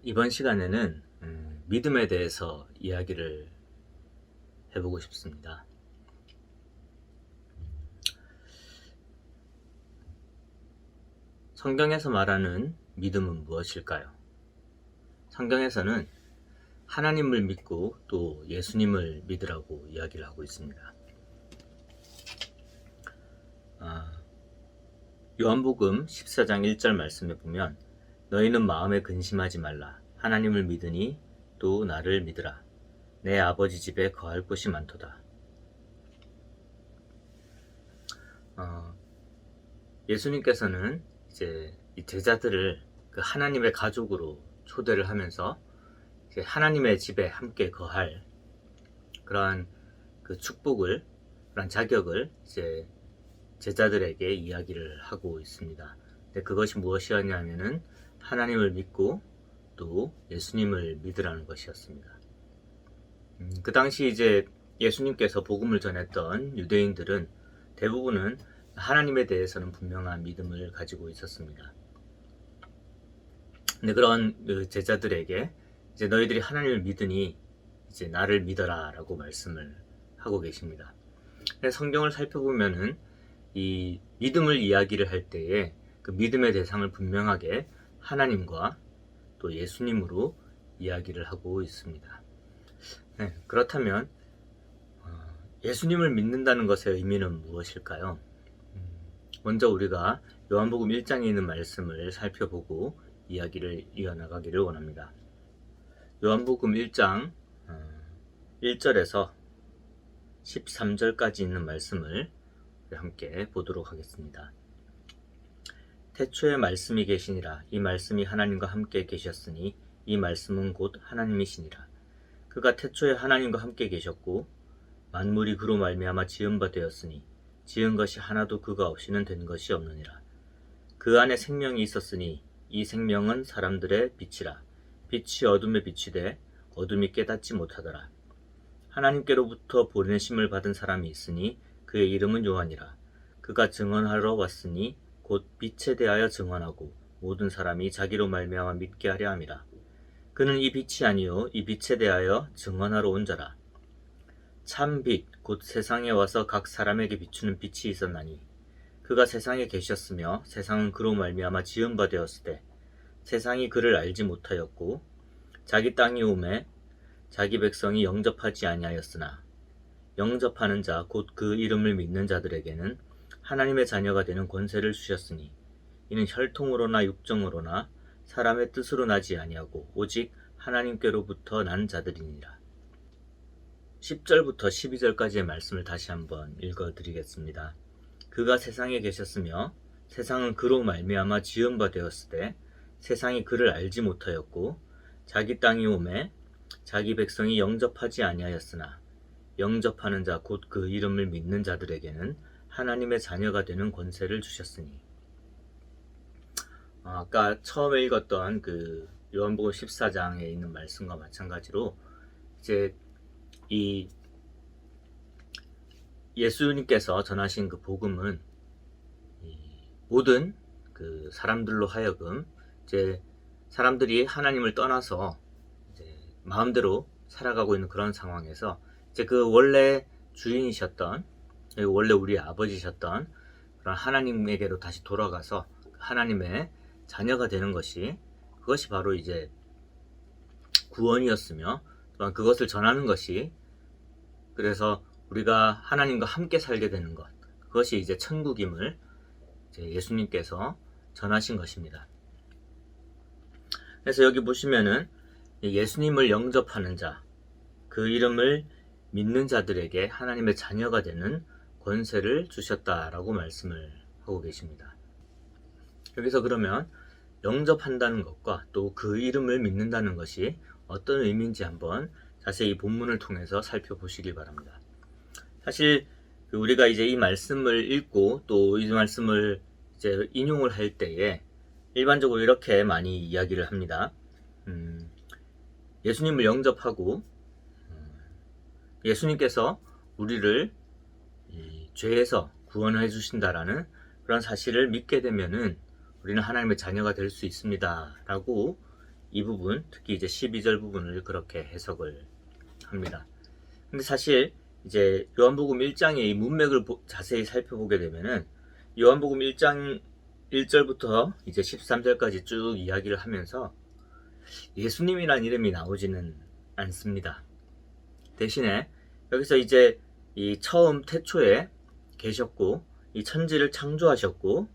이번 시간에는 믿음에 대해서 이야기를 해보고 싶습니다. 성경에서 말하는 믿음은 무엇일까요? 성경에서는 하나님을 믿고 또 예수님을 믿으라고 이야기를 하고 있습니다. 요한복음 14장 1절 말씀에 보면 너희는 마음에 근심하지 말라. 하나님을 믿으니 또 나를 믿으라. 내 아버지 집에 거할 곳이 많도다. 예수님께서는 이제 이 제자들을 그 하나님의 가족으로 초대를 하면서 이제 하나님의 집에 함께 거할 그러한 그 축복을, 그런 자격을 이제 제자들에게 이야기를 하고 있습니다. 근데 그것이 무엇이었냐면은 하나님을 믿고 또 예수님을 믿으라는 것이었습니다. 그 당시 이제 예수님께서 복음을 전했던 유대인들은 대부분은 하나님에 대해서는 분명한 믿음을 가지고 있었습니다. 근데 그런 제자들에게 이제 너희들이 하나님을 믿으니 이제 나를 믿어라 라고 말씀을 하고 계십니다. 성경을 살펴보면은 이 믿음을 이야기를 할 때에 그 믿음의 대상을 분명하게 하나님과 또 예수님으로 이야기를 하고 있습니다. 그렇다면 예수님을 믿는다는 것의 의미는 무엇일까요? 먼저 우리가 요한복음 1장에 있는 말씀을 살펴보고 이야기를 이어나가기를 원합니다. 요한복음 1장 1절에서 13절까지 있는 말씀을 함께 보도록 하겠습니다. 태초에 말씀이 계시니라. 이 말씀이 하나님과 함께 계셨으니 이 말씀은 곧 하나님이시니라. 그가 태초에 하나님과 함께 계셨고 만물이 그로 말미암아 지은 바 되었으니 지은 것이 하나도 그가 없이는 된 것이 없느니라. 그 안에 생명이 있었으니 이 생명은 사람들의 빛이라. 빛이 어둠에 비치되 어둠이 깨닫지 못하더라. 하나님께로부터 보내심을 받은 사람이 있으니 그의 이름은 요한이라. 그가 증언하러 왔으니 곧 빛에 대하여 증언하고 모든 사람이 자기로 말미암아 믿게 하려 함이라. 그는 이 빛이 아니요 이 빛에 대하여 증언하러 온 자라. 참 빛 곧 세상에 와서 각 사람에게 비추는 빛이 있었나니 그가 세상에 계셨으며 세상은 그로 말미암아 지은 바 되었으되 세상이 그를 알지 못하였고 자기 땅이 오매 자기 백성이 영접하지 아니하였으나 영접하는 자 곧 그 이름을 믿는 자들에게는 하나님의 자녀가 되는 권세를 주셨으니 이는 혈통으로나 육정으로나 사람의 뜻으로 나지 아니하고 오직 하나님께로부터 난 자들이니라. 10절부터 12절까지의 말씀을 다시 한번 읽어드리겠습니다. 그가 세상에 계셨으며 세상은 그로 말미암아 지은 바 되었으되 세상이 그를 알지 못하였고 자기 땅이 오매 자기 백성이 영접하지 아니하였으나 영접하는 자 곧 그 이름을 믿는 자들에게는 하나님의 자녀가 되는 권세를 주셨으니. 아까 처음에 읽었던 그 요한복음 14장에 있는 말씀과 마찬가지로 이제 이 예수님께서 전하신 그 복음은 모든 그 사람들로 하여금 이제 사람들이 하나님을 떠나서 이제 마음대로 살아가고 있는 그런 상황에서 이제 그 원래 주인이셨던, 원래 우리 아버지셨던 그런 하나님에게로 다시 돌아가서 하나님의 자녀가 되는 것이, 그것이 바로 이제 구원이었으며 또한 그것을 전하는 것이, 그래서 우리가 하나님과 함께 살게 되는 것, 그것이 이제 천국임을 이제 예수님께서 전하신 것입니다. 그래서 여기 보시면은 예수님을 영접하는 자, 그 이름을 믿는 자들에게 하나님의 자녀가 되는 권세를 주셨다라고 말씀을 하고 계십니다. 여기서 그러면 영접한다는 것과 또 그 이름을 믿는다는 것이 어떤 의미인지 한번 자세히 본문을 통해서 살펴보시길 바랍니다. 사실 우리가 이제 이 말씀을 읽고 또 이 말씀을 이제 인용을 할 때에 일반적으로 이렇게 많이 이야기를 합니다. 예수님을 영접하고 예수님께서 우리를 죄에서 구원해 주신다라는 그런 사실을 믿게 되면은 우리는 하나님의 자녀가 될 수 있습니다 라고 이 부분, 특히 이제 12절 부분을 그렇게 해석을 합니다. 근데 사실 이제 요한복음 1장의 이 문맥을 자세히 살펴보게 되면은 요한복음 1장 1절부터 이제 13절까지 쭉 이야기를 하면서 예수님이란 이름이 나오지는 않습니다. 대신에 여기서 이제 이 처음 태초에 계셨고 이 천지를 창조하셨고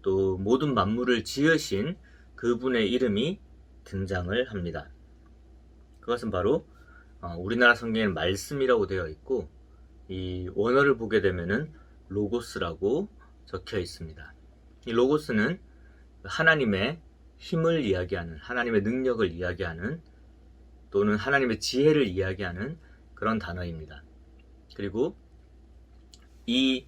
또 모든 만물을 지으신 그분의 이름이 등장을 합니다. 그것은 바로 우리나라 성경에는 말씀이라고 되어 있고 이 원어를 보게 되면은 로고스라고 적혀 있습니다. 이 로고스는 하나님의 힘을 이야기하는, 하나님의 능력을 이야기하는 또는 하나님의 지혜를 이야기하는 그런 단어입니다. 그리고 이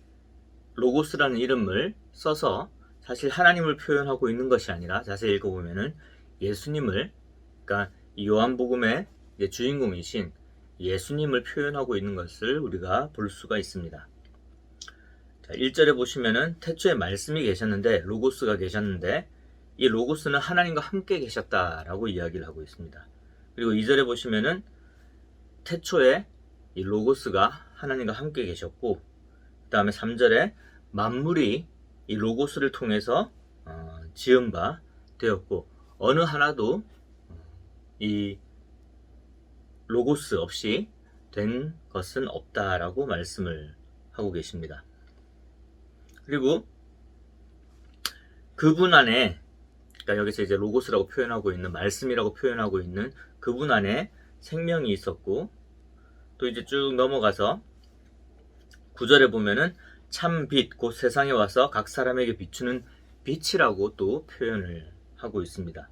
로고스라는 이름을 써서 사실 하나님을 표현하고 있는 것이 아니라 자세히 읽어보면은 예수님을, 그러니까 이 요한복음의 주인공이신 예수님을 표현하고 있는 것을 우리가 볼 수가 있습니다. 자, 1절에 보시면은 태초에 말씀이 계셨는데, 로고스가 계셨는데 이 로고스는 하나님과 함께 계셨다라고 이야기를 하고 있습니다. 그리고 2절에 보시면은 태초에 이 로고스가 하나님과 함께 계셨고, 그 다음에 3절에 만물이 이 로고스를 통해서 지은 바 되었고 어느 하나도 이 로고스 없이 된 것은 없다라고 말씀을 하고 계십니다. 그리고 그분 안에, 그러니까 여기서 이제 로고스라고 표현하고 있는, 말씀이라고 표현하고 있는 그분 안에 생명이 있었고, 또 이제 쭉 넘어가서 9절에 보면은 참 빛, 곧 세상에 와서 각 사람에게 비추는 빛이라고 또 표현을 하고 있습니다.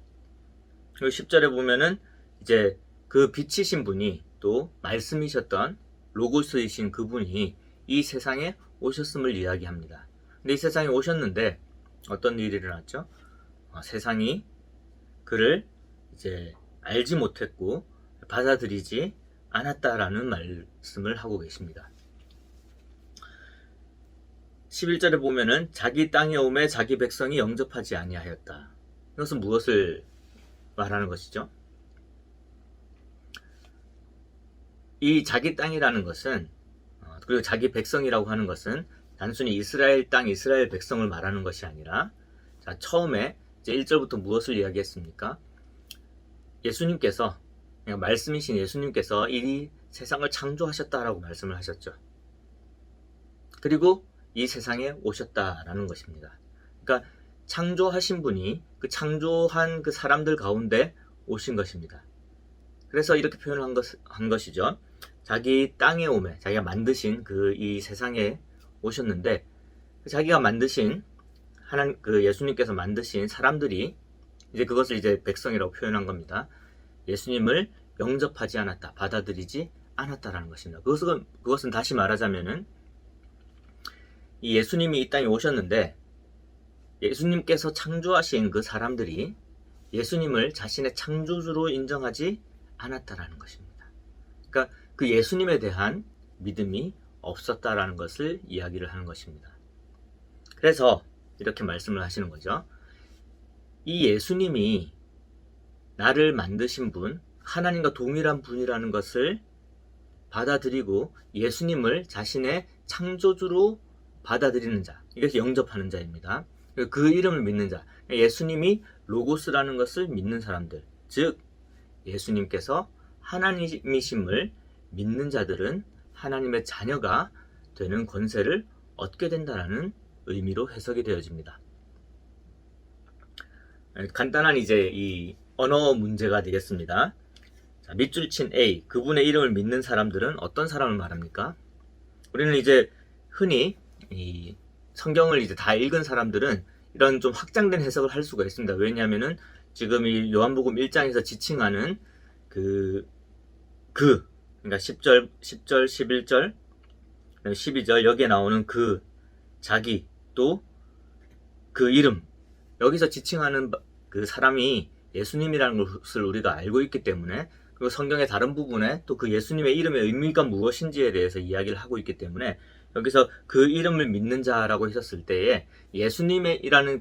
그리고 10절에 보면은 이제 그 빛이신 분이 또 말씀이셨던 로고스이신 그분이 이 세상에 오셨음을 이야기합니다. 근데 이 세상에 오셨는데 어떤 일이 일어났죠? 세상이 그를 이제 알지 못했고 받아들이지 않았다라는 말씀을 하고 계십니다. 11절에 보면은 자기 땅에 오매 자기 백성이 영접하지 아니하였다. 이것은 무엇을 말하는 것이죠? 이 자기 땅이라는 것은, 그리고 자기 백성이라고 하는 것은 단순히 이스라엘 땅, 이스라엘 백성을 말하는 것이 아니라, 자, 처음에 이제 1절부터 무엇을 이야기했습니까? 예수님께서, 그러니까 말씀이신 예수님께서 이 세상을 창조하셨다라고 말씀을 하셨죠. 그리고 이 세상에 오셨다라는 것입니다. 그러니까 창조하신 분이 그 창조한 그 사람들 가운데 오신 것입니다. 그래서 이렇게 표현한 것이죠. 자기 땅에 오매, 자기가 만드신 이 세상에 오셨는데, 자기가 만드신 그 예수님께서 만드신 사람들이 이제 그것을 이제 백성이라고 표현한 겁니다. 예수님을 영접하지 않았다, 받아들이지 않았다라는 것입니다. 그것은 다시 말하자면은 이 예수님이 이 땅에 오셨는데 예수님께서 창조하신 그 사람들이 예수님을 자신의 창조주로 인정하지 않았다라는 것입니다. 그러니까 그 예수님에 대한 믿음이 없었다라는 것을 이야기를 하는 것입니다. 그래서 이렇게 말씀을 하시는 거죠. 이 예수님이 나를 만드신 분, 하나님과 동일한 분이라는 것을 받아들이고 예수님을 자신의 창조주로 받아들이는 자, 이것이 영접하는 자입니다. 그 이름을 믿는 자, 예수님이 로고스라는 것을 믿는 사람들, 즉 예수님께서 하나님이심을 믿는 자들은 하나님의 자녀가 되는 권세를 얻게 된다는 의미로 해석이 되어집니다. 간단한 이제 이 언어 문제가 되겠습니다. 자, 밑줄 친 A, 그분의 이름을 믿는 사람들은 어떤 사람을 말합니까? 우리는 이제 흔히 이 성경을 이제 다 읽은 사람들은 이런 좀 확장된 해석을 할 수가 있습니다. 왜냐하면은 지금 이 요한복음 1장에서 지칭하는 그러니까 10절, 11절, 12절 여기에 나오는 자기, 또 그 이름, 여기서 지칭하는 그 사람이 예수님이라는 것을 우리가 알고 있기 때문에, 그리고 성경의 다른 부분에 또 그 예수님의 이름의 의미가 무엇인지에 대해서 이야기를 하고 있기 때문에 여기서 그 이름을 믿는 자라고 했었을 때에 예수님이라는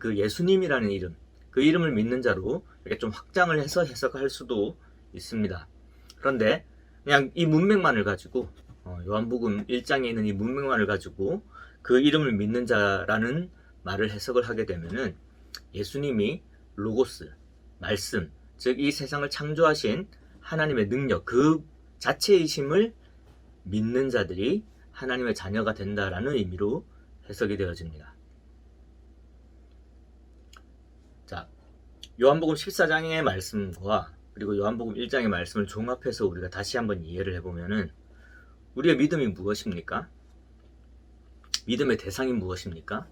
이름, 그 이름을 믿는 자로 이렇게 좀 확장을 해서 해석할 수도 있습니다. 그런데 그냥 이 문맥만을 가지고 요한복음 1장에 있는 이 문맥만을 가지고 그 이름을 믿는 자라는 말을 해석을 하게 되면은 예수님이 로고스, 말씀, 즉 이 세상을 창조하신 하나님의 능력, 그 자체이심을 믿는 자들이 하나님의 자녀가 된다라는 의미로 해석이 되어집니다. 자, 요한복음 14장의 말씀과 그리고 요한복음 1장의 말씀을 종합해서 우리가 다시 한번 이해를 해보면은 우리의 믿음이 무엇입니까? 믿음의 대상이 무엇입니까?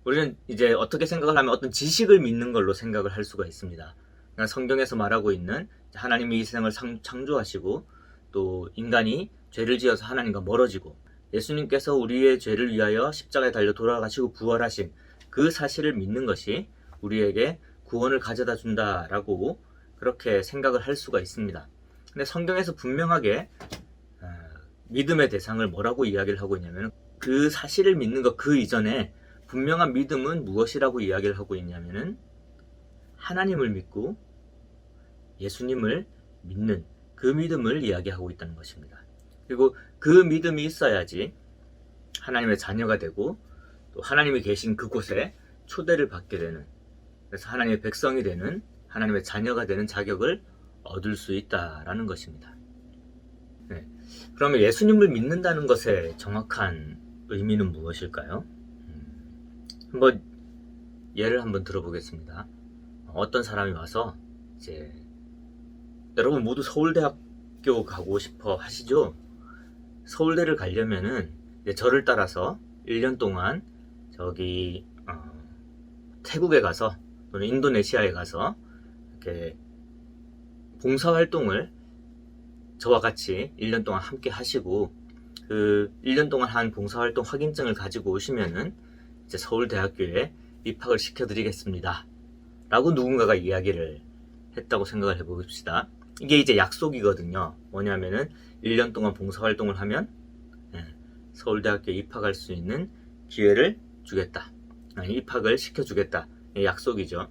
우리는 이제 어떻게 생각을 하면 어떤 지식을 믿는 걸로 생각을 할 수가 있습니다. 그러니까 성경에서 말하고 있는 하나님이 이 세상을 창조하시고 또 인간이 죄를 지어서 하나님과 멀어지고 예수님께서 우리의 죄를 위하여 십자가에 달려 돌아가시고 부활하신 그 사실을 믿는 것이 우리에게 구원을 가져다 준다라고 그렇게 생각을 할 수가 있습니다. 근데 성경에서 분명하게 믿음의 대상을 뭐라고 이야기를 하고 있냐면 그 사실을 믿는 것 그 이전에 분명한 믿음은 무엇이라고 이야기를 하고 있냐면은 하나님을 믿고 예수님을 믿는 그 믿음을 이야기하고 있다는 것입니다. 그리고 그 믿음이 있어야지 하나님의 자녀가 되고 또 하나님이 계신 그곳에 초대를 받게 되는, 그래서 하나님의 백성이 되는, 하나님의 자녀가 되는 자격을 얻을 수 있다라는 것입니다. 네. 그러면 예수님을 믿는다는 것의 정확한 의미는 무엇일까요? 한번 예를 한번 들어보겠습니다. 어떤 사람이 와서 이제 여러분 모두 서울대학교 가고 싶어 하시죠? 서울대를 가려면은 이제 저를 따라서 1년 동안 저기 태국에 가서 또는 인도네시아에 가서 이렇게 봉사활동을 저와 같이 1년 동안 함께 하시고 그 1년 동안 한 봉사활동 확인증을 가지고 오시면은 이제 서울대학교에 입학을 시켜드리겠습니다 라고 누군가가 이야기를 했다고 생각을 해봅시다. 이게 이제 약속이거든요. 뭐냐면은 1년 동안 봉사활동을 하면 서울대학교에 입학할 수 있는 기회를 주겠다, 아니 입학을 시켜주겠다, 약속이죠.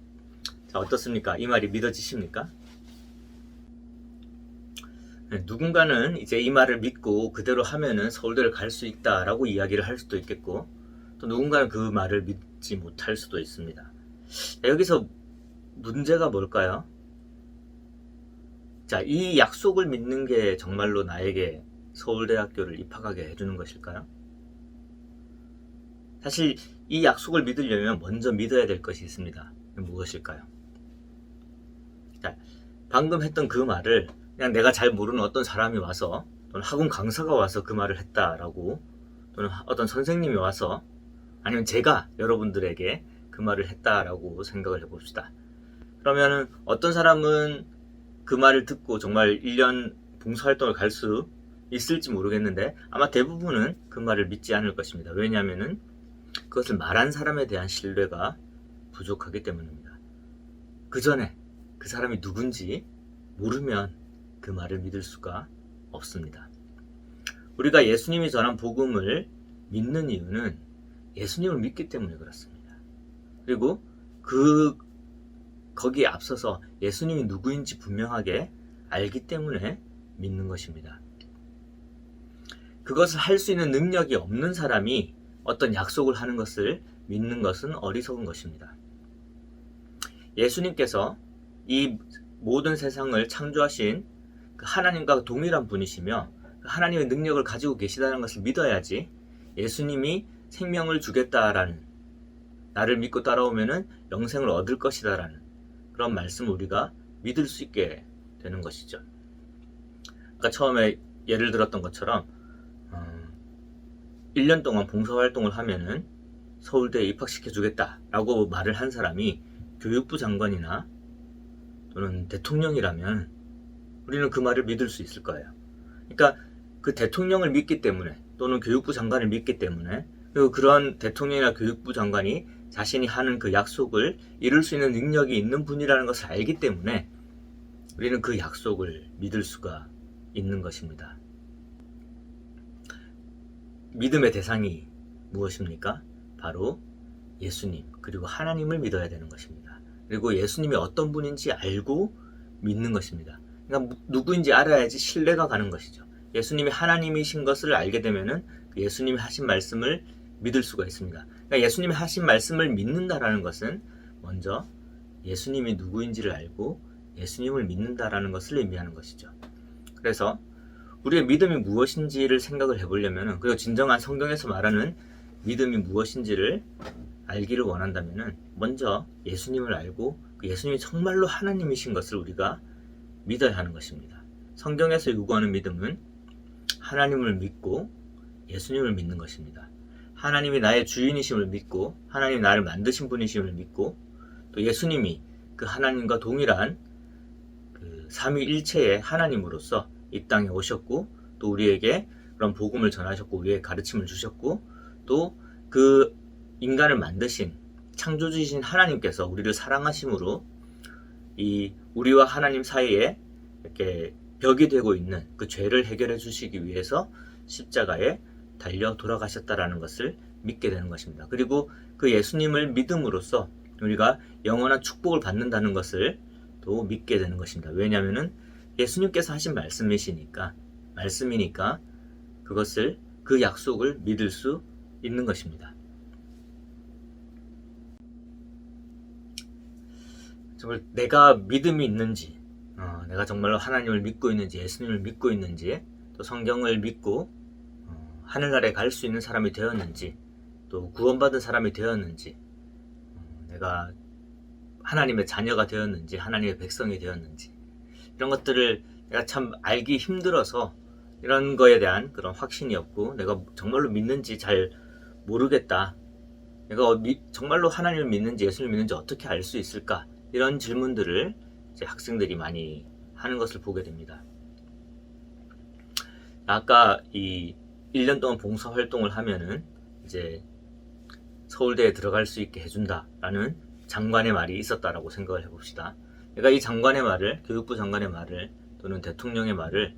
자, 어떻습니까? 이 말이 믿어지십니까? 누군가는 이제 이 말을 믿고 그대로 하면은 서울대를 갈 수 있다라고 이야기를 할 수도 있겠고, 또 누군가는 그 말을 믿지 못할 수도 있습니다. 자, 여기서 문제가 뭘까요? 자, 이 약속을 믿는 게 정말로 나에게 서울대학교를 입학하게 해주는 것일까요? 사실 이 약속을 믿으려면 먼저 믿어야 될 것이 있습니다. 무엇일까요? 자, 방금 했던 그 말을 그냥 내가 잘 모르는 어떤 사람이 와서 또는 학원 강사가 와서 그 말을 했다라고, 또는 어떤 선생님이 와서, 아니면 제가 여러분들에게 그 말을 했다라고 생각을 해봅시다. 그러면은 어떤 사람은 그 말을 듣고 정말 1년 봉사활동을 갈 수 있을지 모르겠는데 아마 대부분은 그 말을 믿지 않을 것입니다. 왜냐하면은 그것을 말한 사람에 대한 신뢰가 부족하기 때문입니다. 그 전에 그 사람이 누군지 모르면 그 말을 믿을 수가 없습니다. 우리가 예수님이 전한 복음을 믿는 이유는 예수님을 믿기 때문에 그렇습니다. 그리고 거기에 앞서서 예수님이 누구인지 분명하게 알기 때문에 믿는 것입니다. 그것을 할 수 있는 능력이 없는 사람이 어떤 약속을 하는 것을 믿는 것은 어리석은 것입니다. 예수님께서 이 모든 세상을 창조하신 그 하나님과 동일한 분이시며 그 하나님의 능력을 가지고 계시다는 것을 믿어야지 예수님이 생명을 주겠다라는, 나를 믿고 따라오면은 영생을 얻을 것이다라는 그런 말씀을 우리가 믿을 수 있게 되는 것이죠. 아까 처음에 예를 들었던 것처럼 1년 동안 봉사활동을 하면은 서울대에 입학시켜주겠다라고 말을 한 사람이 교육부 장관이나 또는 대통령이라면 우리는 그 말을 믿을 수 있을 거예요. 그러니까 그 대통령을 믿기 때문에, 또는 교육부 장관을 믿기 때문에, 그리고 그런 대통령이나 교육부 장관이 자신이 하는 그 약속을 이룰 수 있는 능력이 있는 분이라는 것을 알기 때문에 우리는 그 약속을 믿을 수가 있는 것입니다. 믿음의 대상이 무엇입니까? 바로 예수님 그리고 하나님을 믿어야 되는 것입니다. 그리고 예수님이 어떤 분인지 알고 믿는 것입니다. 그러니까 누구인지 알아야지 신뢰가 가는 것이죠. 예수님이 하나님이신 것을 알게 되면은 예수님이 하신 말씀을 믿을 수가 있습니다. 그러니까 예수님이 하신 말씀을 믿는다라는 것은 먼저 예수님이 누구인지를 알고 예수님을 믿는다라는 것을 의미하는 것이죠. 그래서 우리의 믿음이 무엇인지를 생각을 해보려면, 그리고 진정한 성경에서 말하는 믿음이 무엇인지를 알기를 원한다면 먼저 예수님을 알고 그 예수님이 정말로 하나님이신 것을 우리가 믿어야 하는 것입니다. 성경에서 요구하는 믿음은 하나님을 믿고 예수님을 믿는 것입니다. 하나님이 나의 주인이심을 믿고 하나님이 나를 만드신 분이심을 믿고 또 예수님이 그 하나님과 동일한 그 삼위일체의 하나님으로서 이 땅에 오셨고 또 우리에게 그런 복음을 전하셨고 우리에게 가르침을 주셨고 또 그 인간을 만드신 창조주이신 하나님께서 우리를 사랑하심으로 이 우리와 하나님 사이에 이렇게 벽이 되고 있는 그 죄를 해결해 주시기 위해서 십자가에 달려 돌아가셨다라는 것을 믿게 되는 것입니다. 그리고 그 예수님을 믿음으로써 우리가 영원한 축복을 받는다는 것을 또 믿게 되는 것입니다. 왜냐하면은 예수님께서 하신 말씀이니까 그것을 그 약속을 믿을 수 있는 것입니다. 정말 내가 믿음이 있는지, 내가 정말로 하나님을 믿고 있는지, 예수님을 믿고 있는지, 또 성경을 믿고 하늘나라에 갈 수 있는 사람이 되었는지, 또 구원받은 사람이 되었는지, 내가 하나님의 자녀가 되었는지, 하나님의 백성이 되었는지, 이런 것들을 내가 참 알기 힘들어서 이런 거에 대한 그런 확신이 없고 내가 정말로 믿는지 잘 모르겠다. 내가 정말로 하나님을 믿는지 예수님을 믿는지 어떻게 알 수 있을까? 이런 질문들을 이제 학생들이 많이 하는 것을 보게 됩니다. 아까 이 1년 동안 봉사활동을 하면은 이제 서울대에 들어갈 수 있게 해준다라는 장관의 말이 있었다라고 생각을 해봅시다. 그러니까 이 장관의 말을, 교육부 장관의 말을 또는 대통령의 말을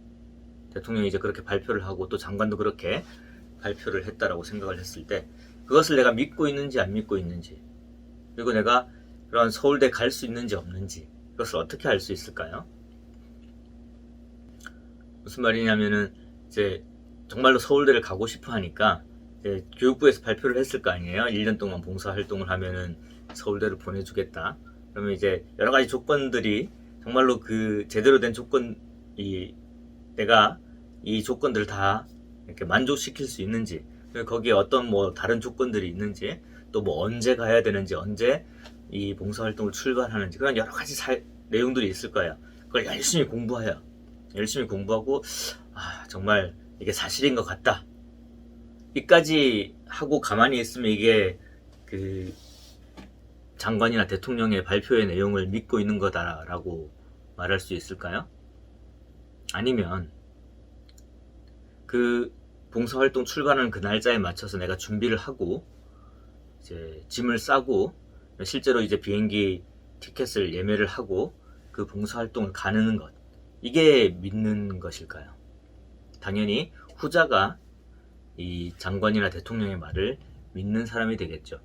대통령이 이제 그렇게 발표를 하고 또 장관도 그렇게 발표를 했다라고 생각을 했을 때 그것을 내가 믿고 있는지 안 믿고 있는지 그리고 내가 그런 서울대 갈 수 있는지 없는지 그것을 어떻게 알 수 있을까요? 무슨 말이냐면은 이제 정말로 서울대를 가고 싶어 하니까 이제 교육부에서 발표를 했을 거 아니에요. 1년 동안 봉사활동을 하면은 서울대를 보내주겠다. 그러면 이제 여러 가지 조건들이 정말로 그 제대로 된 내가 이 조건들을 다 이렇게 만족시킬 수 있는지, 거기에 어떤 뭐 다른 조건들이 있는지, 또 뭐 언제 가야 되는지, 언제 이 봉사활동을 출발하는지, 그런 여러 가지 내용들이 있을 거예요. 그걸 열심히 공부하고, 정말 이게 사실인 것 같다. 이까지 하고 가만히 있으면 이게 그 장관이나 대통령의 발표의 내용을 믿고 있는 거다라고 말할 수 있을까요? 아니면 그 봉사활동 출발하는 그 날짜에 맞춰서 내가 준비를 하고 이제 짐을 싸고 실제로 이제 비행기 티켓을 예매를 하고 그 봉사활동을 가는 것, 이게 믿는 것일까요? 당연히 후자가 이 장관이나 대통령의 말을 믿는 사람이 되겠죠.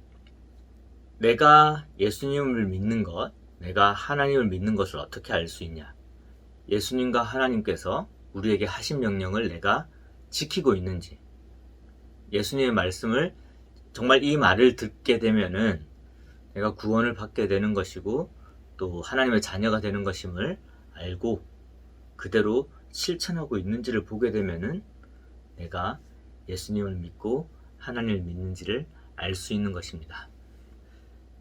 내가 예수님을 믿는 것, 내가 하나님을 믿는 것을 어떻게 알 수 있냐? 예수님과 하나님께서 우리에게 하신 명령을 내가 지키고 있는지, 예수님의 말씀을 정말 이 말을 듣게 되면은 내가 구원을 받게 되는 것이고 또 하나님의 자녀가 되는 것임을 알고 그대로 실천하고 있는지를 보게 되면은 내가 예수님을 믿고 하나님을 믿는지를 알 수 있는 것입니다.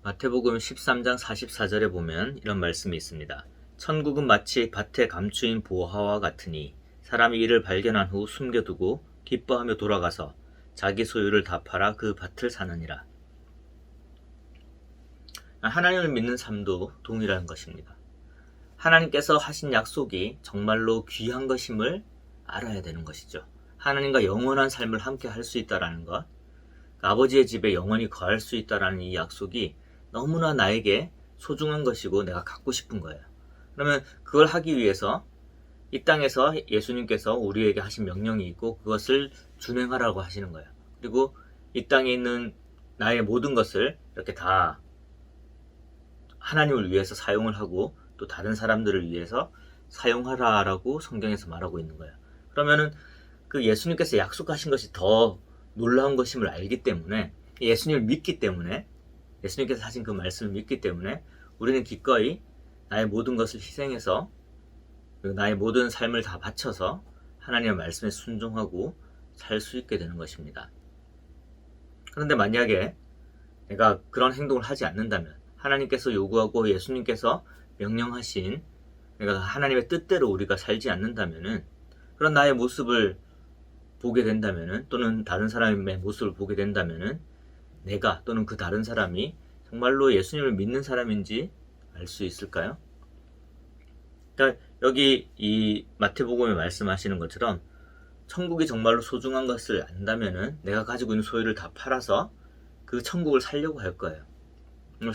마태복음 13장 44절에 보면 이런 말씀이 있습니다. 천국은 마치 밭에 감추인 보화와 같으니 사람이 이를 발견한 후 숨겨두고 기뻐하며 돌아가서 자기 소유를 다 팔아 그 밭을 사느니라. 하나님을 믿는 삶도 동일한 것입니다. 하나님께서 하신 약속이 정말로 귀한 것임을 알아야 되는 것이죠. 하나님과 영원한 삶을 함께 할 수 있다는 것, 아버지의 집에 영원히 거할 수 있다는 이 약속이 너무나 나에게 소중한 것이고 내가 갖고 싶은 거예요. 그러면 그걸 하기 위해서 이 땅에서 예수님께서 우리에게 하신 명령이 있고 그것을 준행하라고 하시는 거예요. 그리고 이 땅에 있는 나의 모든 것을 이렇게 다 하나님을 위해서 사용을 하고 또 다른 사람들을 위해서 사용하라라고 성경에서 말하고 있는 거예요. 그러면은 그 예수님께서 약속하신 것이 더 놀라운 것임을 알기 때문에, 예수님을 믿기 때문에, 예수님께서 하신 그 말씀을 믿기 때문에 우리는 기꺼이 나의 모든 것을 희생해서, 나의 모든 삶을 다 바쳐서 하나님의 말씀에 순종하고 살 수 있게 되는 것입니다. 그런데 만약에 내가 그런 행동을 하지 않는다면, 하나님께서 요구하고 예수님께서 명령하신 내가 하나님의 뜻대로 우리가 살지 않는다면은, 그런 나의 모습을 보게 된다면은, 또는 다른 사람의 모습을 보게 된다면은, 내가 또는 그 다른 사람이 정말로 예수님을 믿는 사람인지 알 수 있을까요? 그러니까 여기 이 마태복음에 말씀하시는 것처럼 천국이 정말로 소중한 것을 안다면은 내가 가지고 있는 소유를 다 팔아서 그 천국을 살려고 할 거예요.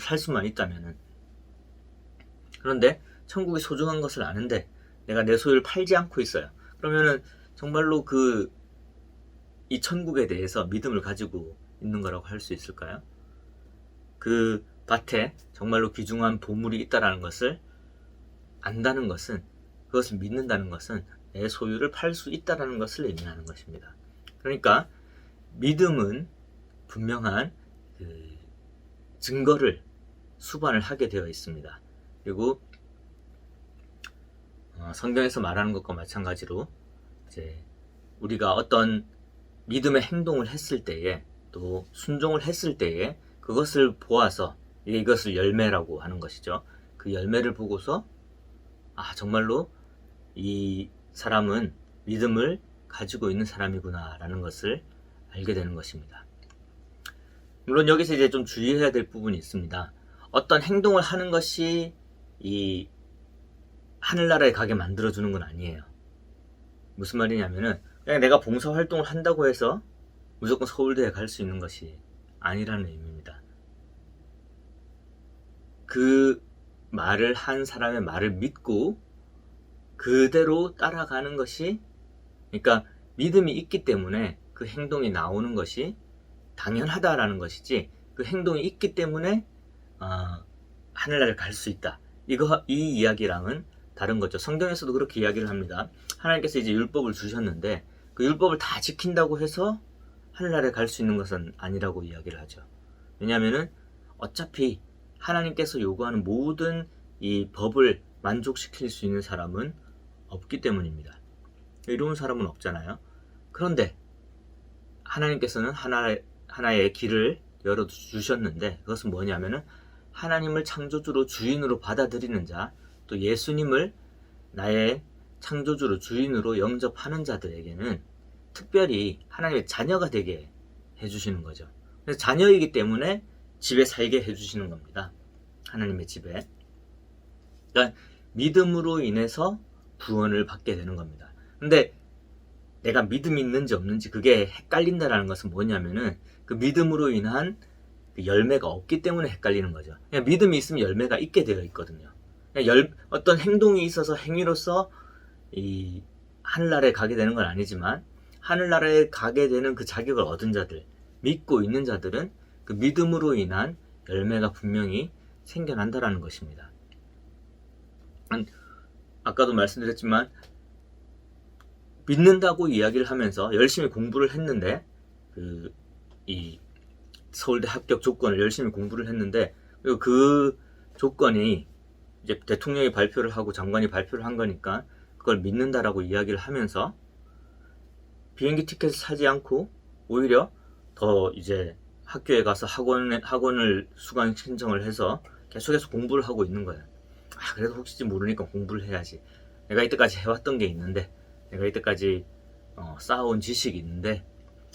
살 수만 있다면은. 그런데 천국이 소중한 것을 아는데 내가 내 소유를 팔지 않고 있어요. 그러면은 정말로 이 천국에 대해서 믿음을 가지고 있는 거라고 할 수 있을까요? 그 밭에 정말로 귀중한 보물이 있다라는 것을 안다는 것은, 그것을 믿는다는 것은 내 소유를 팔 수 있다라는 것을 의미하는 것입니다. 그러니까 믿음은 분명한 증거를 수반을 하게 되어 있습니다. 그리고 성경에서 말하는 것과 마찬가지로 이제 우리가 어떤 믿음의 행동을 했을 때에, 또 순종을 했을 때에 그것을 보아서, 이것을 열매라고 하는 것이죠. 그 열매를 보고서 정말로 이 사람은 믿음을 가지고 있는 사람이구나 라는 것을 알게 되는 것입니다. 물론 여기서 이제 좀 주의해야 될 부분이 있습니다. 어떤 행동을 하는 것이 이 하늘나라에 가게 만들어주는 건 아니에요. 무슨 말이냐면은 그냥 내가 봉사활동을 한다고 해서 무조건 서울대에 갈 수 있는 것이 아니라는 의미입니다. 그 말을 한 사람의 말을 믿고 그대로 따라가는 것이, 그러니까 믿음이 있기 때문에 그 행동이 나오는 것이 당연하다라는 것이지, 그 행동이 있기 때문에 하늘나라를 갈 수 있다, 이 이야기랑은 다른 거죠. 성경에서도 그렇게 이야기를 합니다. 하나님께서 이제 율법을 주셨는데 그 율법을 다 지킨다고 해서 하늘나라에 갈 수 있는 것은 아니라고 이야기를 하죠. 왜냐하면은 어차피 하나님께서 요구하는 모든 이 법을 만족시킬 수 있는 사람은 없기 때문입니다. 이로운 사람은 없잖아요. 그런데 하나님께서는 하나의 길을 열어주셨는데, 그것은 뭐냐면은 하나님을 창조주로 주인으로 받아들이는 자, 또 예수님을 나의 창조주로 주인으로 영접하는 자들에게는 특별히 하나님의 자녀가 되게 해주시는 거죠. 그래서 자녀이기 때문에 집에 살게 해주시는 겁니다. 하나님의 집에. 그러니까 믿음으로 인해서 구원을 받게 되는 겁니다. 근데 내가 믿음이 있는지 없는지 그게 헷갈린다라는 것은 뭐냐면은 그 믿음으로 인한 그 열매가 없기 때문에 헷갈리는 거죠. 그냥 믿음이 있으면 열매가 있게 되어 있거든요. 어떤 행동이 있어서 행위로서 이 하늘나라에 가게 되는 건 아니지만, 하늘나라에 가게 되는 그 자격을 얻은 자들, 믿고 있는 자들은 그 믿음으로 인한 열매가 분명히 생겨난다라는 것입니다. 아까도 말씀드렸지만 믿는다고 이야기를 하면서 열심히 공부를 했는데, 이 서울대 합격 조건을 열심히 공부를 했는데, 그리고 그 조건이 이제 대통령이 발표를 하고 장관이 발표를 한 거니까 그걸 믿는다라고 이야기를 하면서 비행기 티켓을 사지 않고 오히려 더 이제 학교에 가서 학원을 수강 신청을 해서 계속해서 공부를 하고 있는 거예요. 그래도 혹시 모르니까 공부를 해야지. 내가 이때까지 해왔던 게 있는데, 내가 이때까지 쌓아온 지식이 있는데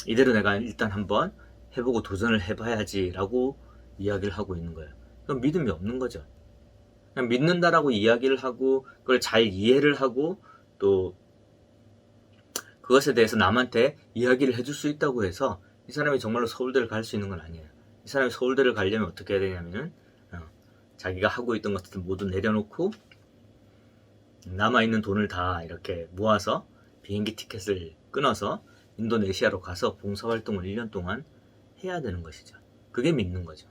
이대로 내가 일단 한번 해보고 도전을 해봐야지 라고 이야기를 하고 있는 거예요. 그럼 믿음이 없는 거죠. 그냥 믿는다라고 이야기를 하고 그걸 잘 이해를 하고 또 그것에 대해서 남한테 이야기를 해줄 수 있다고 해서 이 사람이 정말로 서울대를 갈 수 있는 건 아니에요. 이 사람이 서울대를 가려면 어떻게 해야 되냐면은 자기가 하고 있던 것들 모두 내려놓고 남아있는 돈을 다 이렇게 모아서 비행기 티켓을 끊어서 인도네시아로 가서 봉사활동을 1년 동안 해야 되는 것이죠. 그게 믿는 거죠.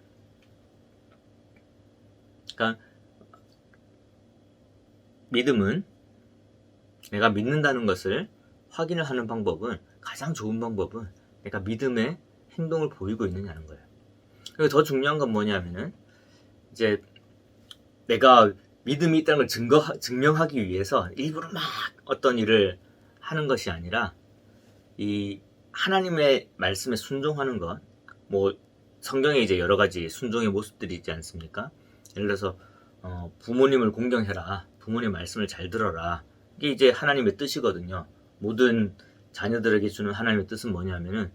그러니까 믿음은, 내가 믿는다는 것을 확인을 하는 방법은, 가장 좋은 방법은 내가 믿음의 행동을 보이고 있느냐는 거예요. 그리고 더 중요한 건 뭐냐면은, 이제 내가 믿음이 있다는 걸 증명하기 위해서 일부러 막 어떤 일을 하는 것이 아니라, 이 하나님의 말씀에 순종하는 것, 뭐 성경에 이제 여러 가지 순종의 모습들이 있지 않습니까? 예를 들어서 부모님을 공경해라, 부모님 말씀을 잘 들어라, 이게 이제 하나님의 뜻이거든요. 모든 자녀들에게 주는 하나님의 뜻은 뭐냐면은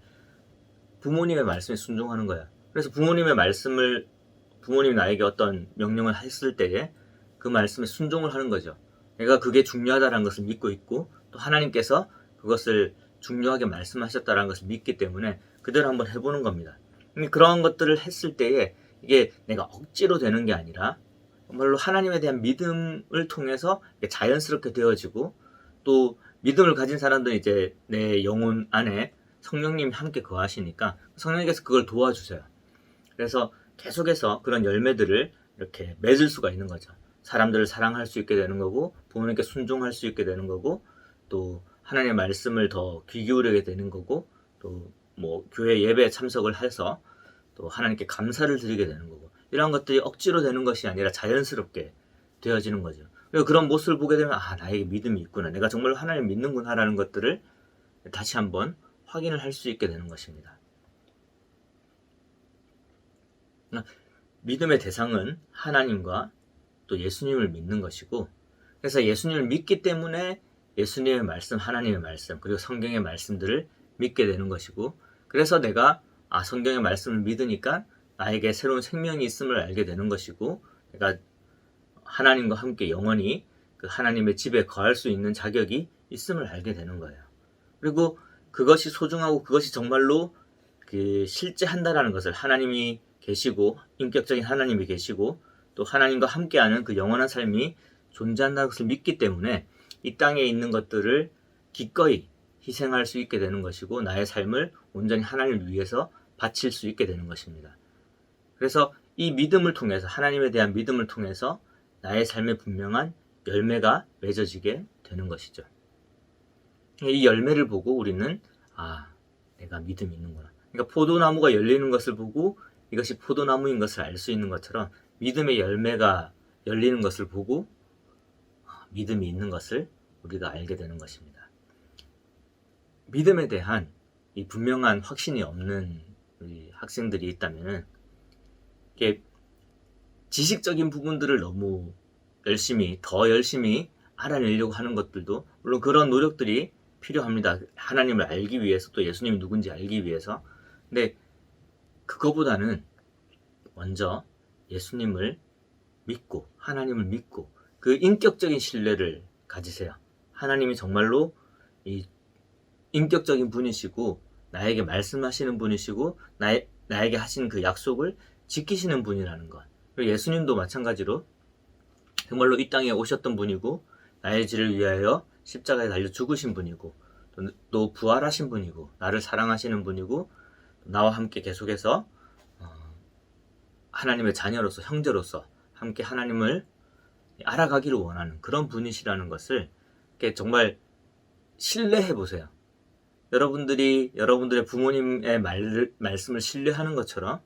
부모님의 말씀에 순종하는 거야. 그래서 부모님이 나에게 어떤 명령을 했을 때에 그 말씀에 순종을 하는 거죠. 내가 그게 중요하다는 것을 믿고 있고, 또 하나님께서 그것을 중요하게 말씀하셨다는 것을 믿기 때문에 그대로 한번 해보는 겁니다. 그런 것들을 했을 때에 이게 내가 억지로 되는 게 아니라 정말로 하나님에 대한 믿음을 통해서 자연스럽게 되어지고, 또 믿음을 가진 사람들은 이제 내 영혼 안에 성령님이 함께 거하시니까 성령님께서 그걸 도와주세요. 그래서 계속해서 그런 열매들을 이렇게 맺을 수가 있는 거죠. 사람들을 사랑할 수 있게 되는 거고, 부모님께 순종할 수 있게 되는 거고, 또 하나님의 말씀을 더 귀 기울이게 되는 거고, 또 뭐 교회 예배에 참석을 해서 또 하나님께 감사를 드리게 되는 거고, 이런 것들이 억지로 되는 것이 아니라 자연스럽게 되어지는 거죠. 그리고 그런 모습을 보게 되면, 아, 나에게 믿음이 있구나, 내가 정말 하나님 믿는구나 라는 것들을 다시 한번 확인을 할 수 있게 되는 것입니다. 믿음의 대상은 하나님과 또 예수님을 믿는 것이고, 그래서 예수님을 믿기 때문에 예수님의 말씀, 하나님의 말씀, 그리고 성경의 말씀들을 믿게 되는 것이고, 그래서 내가 성경의 말씀을 믿으니까 나에게 새로운 생명이 있음을 알게 되는 것이고, 내가 하나님과 함께 영원히 그 하나님의 집에 거할 수 있는 자격이 있음을 알게 되는 거예요. 그리고 그것이 소중하고 그것이 정말로 실제 한다라는 것을, 하나님이 계시고, 인격적인 하나님이 계시고, 또 하나님과 함께하는 그 영원한 삶이 존재한다는 것을 믿기 때문에 이 땅에 있는 것들을 기꺼이 희생할 수 있게 되는 것이고, 나의 삶을 온전히 하나님을 위해서 바칠 수 있게 되는 것입니다. 그래서 이 믿음을 통해서, 하나님에 대한 믿음을 통해서 나의 삶에 분명한 열매가 맺어지게 되는 것이죠. 이 열매를 보고 우리는, 내가 믿음이 있는구나. 그러니까 포도나무가 열리는 것을 보고 이것이 포도나무인 것을 알 수 있는 것처럼, 믿음의 열매가 열리는 것을 보고 믿음이 있는 것을 우리가 알게 되는 것입니다. 믿음에 대한 이 분명한 확신이 없는 우리 학생들이 있다면, 이게 지식적인 부분들을 너무 더 열심히 알아내려고 하는 것들도, 물론 그런 노력들이 필요합니다. 하나님을 알기 위해서, 또 예수님이 누군지 알기 위해서. 근데 그거보다는 먼저 예수님을 믿고, 하나님을 믿고, 그 인격적인 신뢰를 가지세요. 하나님이 정말로 이 인격적인 분이시고, 나에게 말씀하시는 분이시고, 나에게 하신 그 약속을 지키시는 분이라는 것. 그리고 예수님도 마찬가지로 정말로 이 땅에 오셨던 분이고, 나의 죄를 위하여 십자가에 달려 죽으신 분이고, 또 부활하신 분이고, 나를 사랑하시는 분이고, 나와 함께 계속해서 하나님의 자녀로서, 형제로서 함께 하나님을 알아가기를 원하는 그런 분이시라는 것을 정말 신뢰해 보세요. 여러분들의 부모님의 말씀을 신뢰하는 것처럼,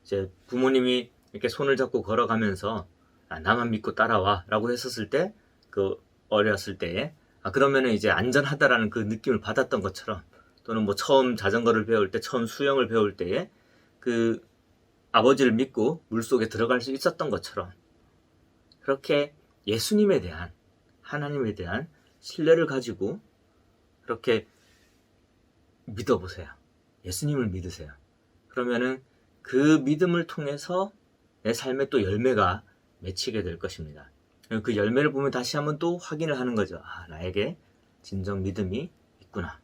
이제 부모님이 이렇게 손을 잡고 걸어가면서 나만 믿고 따라와 라고 했었을 때, 어렸을 때에 그러면은 이제 안전하다라는 그 느낌을 받았던 것처럼, 또는 뭐 처음 자전거를 배울 때, 처음 수영을 배울 때에 그 아버지를 믿고 물속에 들어갈 수 있었던 것처럼, 그렇게 예수님에 대한, 하나님에 대한 신뢰를 가지고 그렇게 믿어보세요. 예수님을 믿으세요. 그러면은 그 믿음을 통해서 내 삶에 또 열매가 맺히게 될 것입니다. 그 열매를 보면 다시 한번 또 확인을 하는 거죠. 나에게 진정 믿음이 있구나.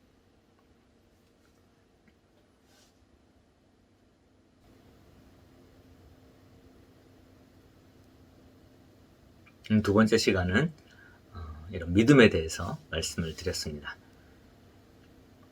두 번째 시간은 이런 믿음에 대해서 말씀을 드렸습니다.